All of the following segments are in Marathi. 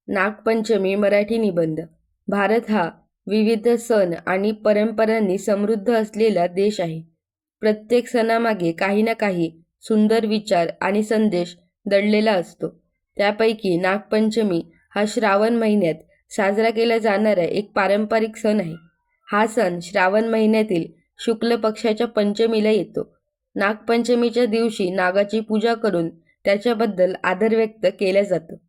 नागपंचमी मराठी निबंध. भारत हा विविध सण आणि परंपरांनी समृद्ध असलेला देश आहे. प्रत्येक सणामागे काही ना काही सुंदर विचार आणि संदेश दडलेला असतो. त्यापैकी नागपंचमी हा श्रावण महिन्यात साजरा केला जाणारा एक पारंपरिक सण आहे. हा सण श्रावण महिन्यातील शुक्ल पक्षाच्या पंचमीला येतो. नागपंचमीच्या दिवशी नागाची पूजा करून त्याच्याबद्दल आदर व्यक्त केला जातो.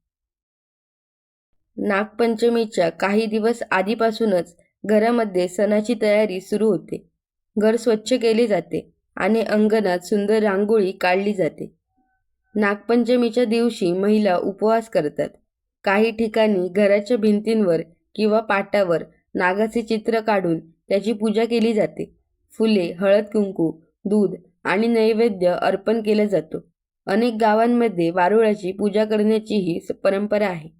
नागपंचमीच्या काही दिवस आधीपासूनच घरामध्ये सणाची तयारी सुरू होते. घर स्वच्छ केले जाते आणि अंगणात सुंदर रांगोळी काढली जाते. नागपंचमीच्या दिवशी महिला उपवास करतात. काही ठिकाणी घराच्या भिंतींवर किंवा पाटावर नागाचे चित्र काढून त्याची पूजा केली जाते. फुले, हळद-कुंकू, दूध आणि नैवेद्य अर्पण केला जातो. अनेक गावांमध्ये वारुळाची पूजा करण्याचीही परंपरा आहे.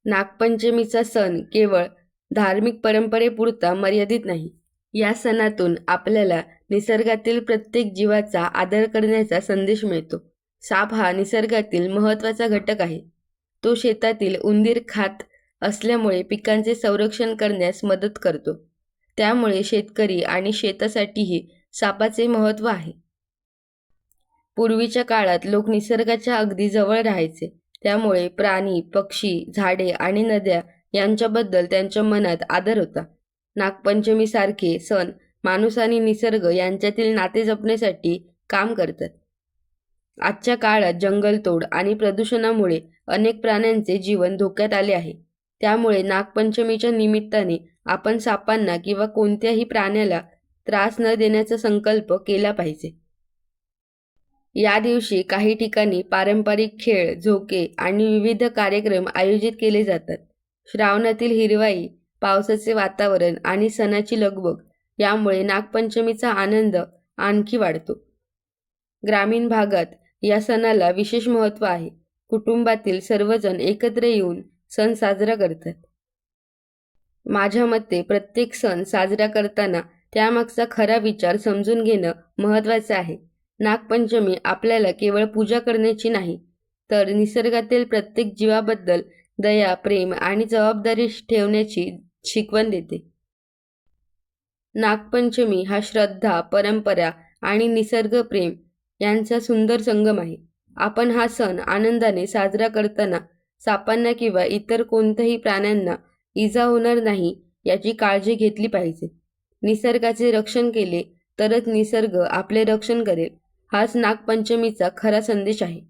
नागपंचमीचा सण केवळ धार्मिक परंपरेपुरता मर्यादित नाही. या सणातून आपल्याला निसर्गातील प्रत्येक जीवाचा आदर करण्याचा संदेश मिळतो. साप हा निसर्गातील महत्त्वाचा घटक आहे. तो शेतातील उंदीर खात असल्यामुळे पिकांचे संरक्षण करण्यास मदत करतो. त्यामुळे शेतकरी आणि शेतासाठीही सापाचे महत्त्व आहे. पूर्वीच्या काळात लोक निसर्गाच्या अगदी जवळ राहायचे. त्यामुळे प्राणी, पक्षी, झाडे आणि नद्या यांच्याबद्दल त्यांच्या मनात आदर होता. नागपंचमीसारखे सण माणूस आणि निसर्ग यांच्यातील नाते जपण्यासाठी काम करतात. आजच्या काळात जंगलतोड आणि प्रदूषणामुळे अनेक प्राण्यांचे जीवन धोक्यात आले आहे. त्यामुळे नागपंचमीच्या निमित्ताने आपण सापांना किंवा कोणत्याही प्राण्याला त्रास न देण्याचा संकल्प केला पाहिजे. या दिवशी काही ठिकाणी पारंपरिक खेळ, झोके आणि विविध कार्यक्रम आयोजित केले जातात. श्रावणातील हिरवाई, पावसाचे वातावरण आणि सणाची लगबग यामुळे नागपंचमीचा आनंद आणखी वाढतो. ग्रामीण भागात या सणाला विशेष महत्त्व आहे. कुटुंबातील सर्वजण एकत्र येऊन सण साजरा करतात. माझ्या मते प्रत्येक सण साजरा करताना त्यामागचा खरा विचार समजून घेणं महत्त्वाचं आहे. नागपंचमी आपल्याला केवळ पूजा करण्याची नाही, तर निसर्गातील प्रत्येक जीवाबद्दल दया, प्रेम आणि जबाबदारी ठेवण्याची शिकवण देते. नागपंचमी हा श्रद्धा, परंपरा आणि निसर्गप्रेम यांचा सुंदर संगम आहे. आपण हा सण आनंदाने साजरा करताना सापांना किंवा इतर कोणत्याही प्राण्यांना इजा होणार नाही याची काळजी घेतली पाहिजे. निसर्गाचे रक्षण केले तरच निसर्ग आपले रक्षण करेल. हाच नागपंचमीचा खरा संदेश आहे.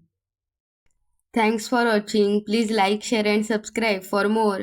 Thanks for watching. Please like, share and subscribe for more.